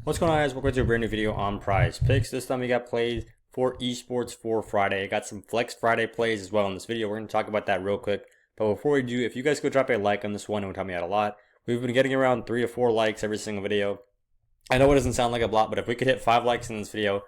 What's going on, guys? Welcome to a brand new video on PrizePicks. This time we got plays for esports for Friday. I got some Flex Friday plays as well in this video. We're going to talk about that real quick. But before we do, if you guys could drop a like on this one, it would help me out a lot. We've been getting around 3 to 4 likes every single video. I know it doesn't sound like a lot, but if we could hit 5 likes in this video,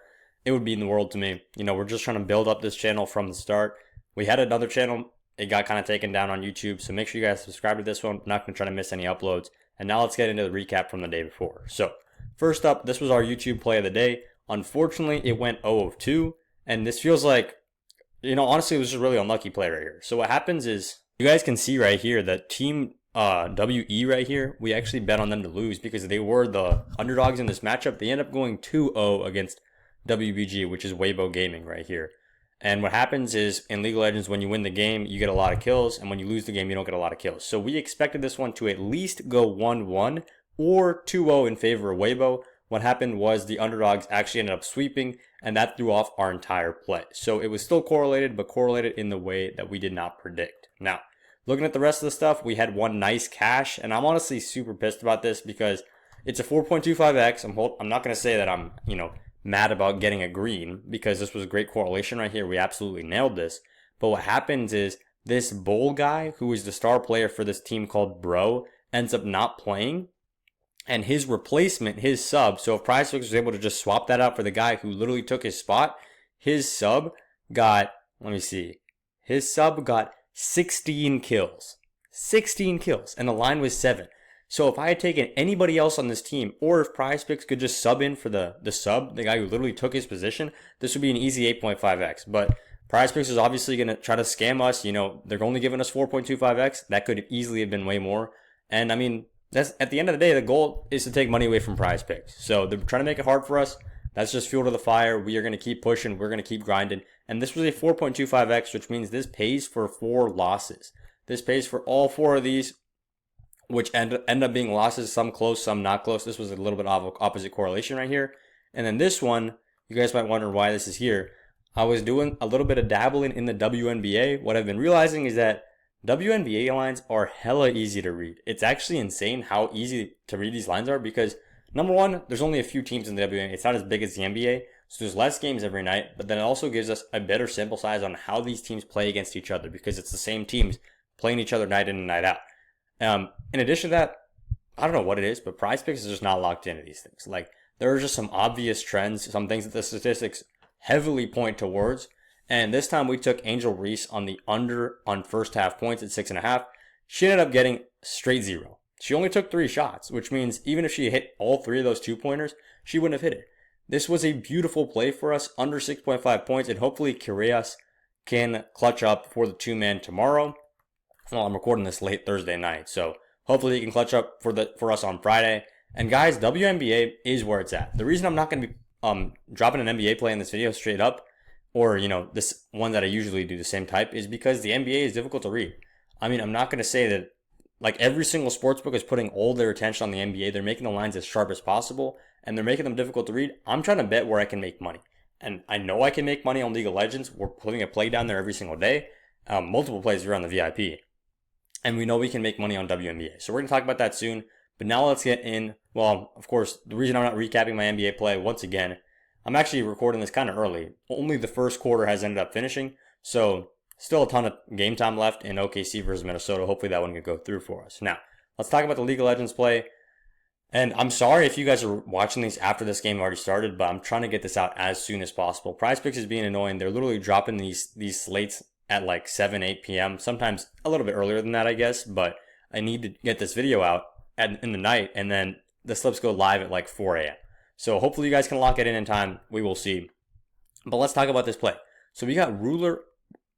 it would mean the world to me. You know, we're just trying to build up this channel from the start. We had another channel. It got kind of taken down on YouTube. So make sure you guys subscribe to this one. I'm not going to try to miss any uploads. And now let's get into the recap from the day before. So first up, this was our YouTube play of the day. Unfortunately, it went 0 of 2. And this feels like, you know, honestly, it was just a really unlucky play right here. So what happens is, you guys can see right here that team WE right here, we actually bet on them to lose because they were the underdogs in this matchup. They end up going 2-0 against WBG, which is Weibo Gaming right here. And what happens is, in League of Legends, when you win the game, you get a lot of kills. And when you lose the game, you don't get a lot of kills. So we expected this one to at least go 1-1 or 2-0 in favor of Weibo. What happened was the underdogs actually ended up sweeping, and that threw off our entire play. So it was still correlated, but correlated in the way that we did not predict. Now, looking at the rest of the stuff, we had one nice cash, and I'm honestly super pissed about this because it's a 4.25x. I'm not going to say that I'm, mad about getting a green because this was a great correlation right here. We absolutely nailed this. But what happens is this Bull guy, who is the star player for this team called Bro, ends up not playing. And his replacement, his sub, so if PrizePicks was able to just swap that out for the guy who literally took his spot, his sub got, his sub got 16 kills. 16 kills, and the line was 7. So if I had taken anybody else on this team, or if PrizePicks could just sub in for the sub, the guy who literally took his position, this would be an easy 8.5x. But PrizePicks is obviously going to try to scam us. You know, they're only giving us 4.25x. That could easily have been way more. And I mean, that's at the end of the day, the goal is to take money away from PrizePicks. So they're trying to make it hard for us. That's just fuel to the fire. We are going to keep pushing. We're going to keep grinding. And this was a 4.25x, which means this pays for 4 losses. This pays for all 4 of these, which end up being losses, some close, some not close. This was a little bit of opposite correlation right here. And then this one, you guys might wonder why this is here. I was doing a little bit of dabbling in the WNBA. What I've been realizing is that WNBA lines are hella easy to read. It's actually insane how easy to read these lines are because, number one, there's only a few teams in the WNBA. It's not as big as the NBA, so there's less games every night, but then it also gives us a better sample size on how these teams play against each other because it's the same teams playing each other night in and night out. In addition to that, I don't know what it is, but PrizePicks is just not locked into these things. Like, there are just some obvious trends, some things that the statistics heavily point towards. And this time we took Angel Reese on the under on first half points at 6.5. She ended up getting straight 0. She only took 3 shots, which means even if she hit all 3 of those 2-pointers, she wouldn't have hit it. This was a beautiful play for us, under 6.5 points, and hopefully Kyrgios can clutch up for the 2-man tomorrow. Well, I'm recording this late Thursday night, so hopefully he can clutch up for us on Friday. And guys, WNBA is where it's at. The reason I'm not going to be dropping an NBA play in this video straight up, or this one that I usually do the same type, is because the NBA is difficult to read. I mean, I'm not going to say that like every single sportsbook is putting all their attention on the NBA. They're making the lines as sharp as possible, and they're making them difficult to read. I'm trying to bet where I can make money, and I know I can make money on League of Legends. We're putting a play down there every single day, multiple plays around the VIP. And we know we can make money on WNBA. So we're going to talk about that soon. But now let's get in. Well, of course, the reason I'm not recapping my NBA play, once again, I'm actually recording this kind of early. Only the first quarter has ended up finishing. So still a ton of game time left in OKC versus Minnesota. Hopefully that one can go through for us. Now, let's talk about the League of Legends play. And I'm sorry if you guys are watching these after this game already started, but I'm trying to get this out as soon as possible. PrizePicks is being annoying. They're literally dropping these slates at like 7, 8 p.m. Sometimes a little bit earlier than that, I guess. But I need to get this video out in the night, and then the slips go live at like 4 a.m. So hopefully you guys can lock it in time. We will see. But let's talk about this play. So we got Ruler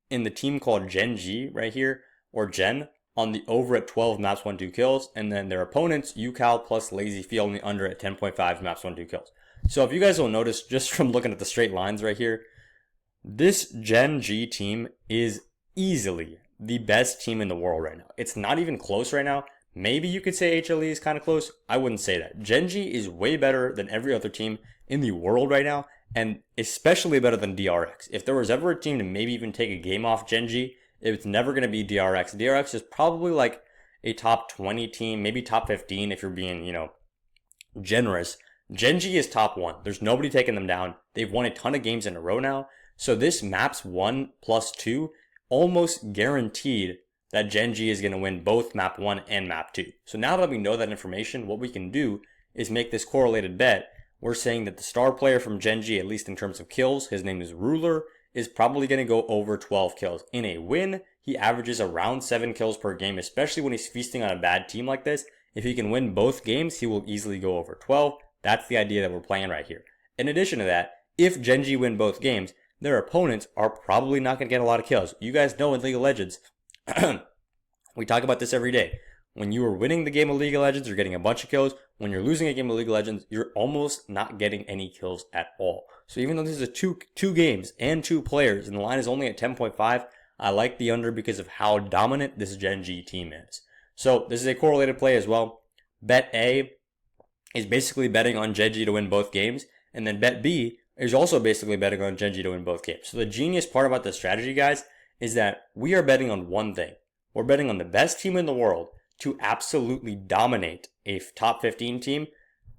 in the team called Gen G right here, or Gen, on the over at 12 maps 1, 2 kills. And then their opponents, UCal plus Lazy Field on the under at 10.5 maps 1, 2 kills. So if you guys will notice, just from looking at the straight lines right here, this Gen G team is easily the best team in the world right now. It's not even close right now. Maybe you could say HLE is kind of close. I wouldn't say that. Gen G is way better than every other team in the world right now, and especially better than DRX. If there was ever a team to maybe even take a game off Gen G, it's never going to be DRX. DRX is probably like a top 20 team, maybe top 15 if you're being, generous. Gen.G is top 1. There's nobody taking them down. They've won a ton of games in a row now. So this maps 1 plus 2 almost guaranteed that Gen.G is going to win both map 1 and map 2. So now that we know that information, what we can do is make this correlated bet. We're saying that the star player from Gen.G, at least in terms of kills, his name is Ruler, is probably going to go over 12 kills. In a win, he averages around 7 kills per game, especially when he's feasting on a bad team like this. If he can win both games, he will easily go over 12. That's the idea that we're playing right here. In addition to that, if Gen.G win both games, their opponents are probably not going to get a lot of kills. You guys know in League of Legends, we talk about this every day. When you are winning the game of League of Legends, you're getting a bunch of kills. When you're losing a game of League of Legends, you're almost not getting any kills at all. So even though this is a two games and 2 players, and the line is only at 10.5, I like the under because of how dominant this Gen.G team is. So this is a correlated play as well. Bet A is basically betting on Gen.G to win both games, and then bet B is also basically betting on Gen.G to win both games. So the genius part about this strategy, guys, is that we are betting on one thing. We're betting on the best team in the world to absolutely dominate a top 15 team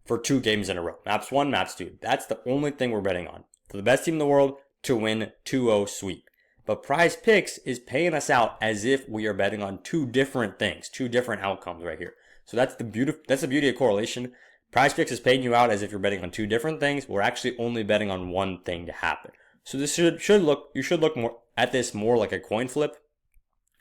for 2 games in a row. Maps 1, maps 2. That's the only thing we're betting on. For the best team in the world to win 2-0 sweep. But PrizePicks is paying us out as if we are betting on 2 different things, 2 different outcomes right here. So that's the beauty of correlation. PrizePicks is paying you out as if you're betting on 2 different things. We're actually only betting on one thing to happen. So this you should look more at this more like a coin flip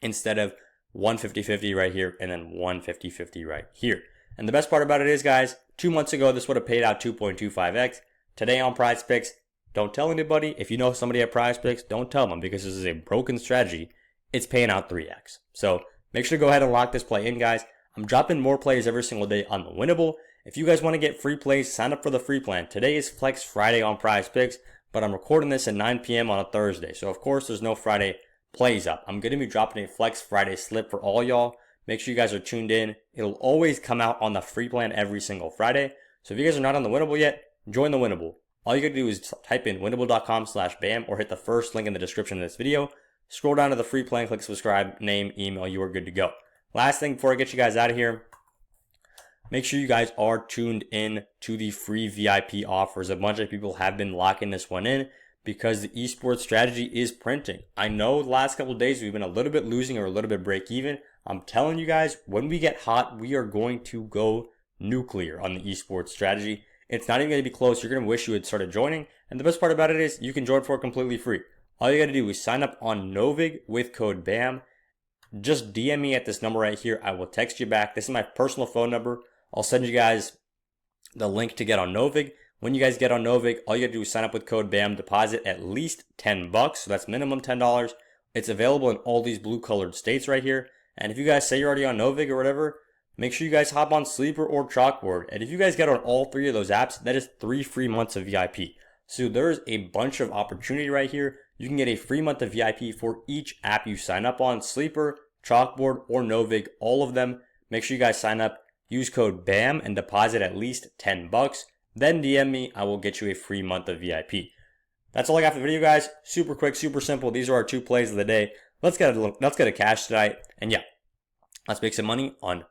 instead of 150-50 right here and then 150-50 right here. And the best part about it is, guys, 2 months ago this would have paid out 2.25x. Today on PrizePicks, don't tell anybody. If you know somebody at PrizePicks, don't tell them because this is a broken strategy. It's paying out 3x. So make sure to go ahead and lock this play in, guys. I'm dropping more plays every single day on the winnable. If you guys want to get free plays, sign up for the free plan. Today is Flex Friday on PrizePicks, but I'm recording this at 9 p.m. on a Thursday. So of course there's no Friday plays up. I'm going to be dropping a Flex Friday slip for all y'all. Make sure you guys are tuned in. It'll always come out on the free plan every single Friday. So if you guys are not on the winnable yet, join the winnable. All you gotta do is type in winnable.com/bam or hit the first link in the description of this video. Scroll down to the free plan, click subscribe, name, email, you are good to go. Last thing before I get you guys out of here, make sure you guys are tuned in to the free VIP offers. A bunch of people have been locking this one in because the esports strategy is printing. I know the last couple of days we've been a little bit losing or a little bit break even. I'm telling you guys, when we get hot, we are going to go nuclear on the esports strategy. It's not even going to be close. You're going to wish you had started joining. And the best part about it is you can join for completely free. All you got to do is sign up on Novig with code BAM. Just DM me at this number right here. I will text you back. This is my personal phone number. I'll send you guys the link to get on Novig. When you guys get on Novig, all you got to do is sign up with code BAM, deposit at least $10. So that's minimum $10. It's available in all these blue colored states right here. And if you guys say you're already on Novig or whatever, make sure you guys hop on Sleeper or Chalkboard. And if you guys get on all 3 of those apps, that is 3 free months of VIP. So there's a bunch of opportunity right here. You can get a free month of VIP for each app you sign up on. Sleeper, Chalkboard, or Novig, all of them. Make sure you guys sign up. Use code BAM and deposit at least $10. Then DM me. I will get you a free month of VIP. That's all I got for the video, guys. Super quick, super simple. These are our 2 plays of the day. Let's get a cash tonight. And yeah, let's make some money on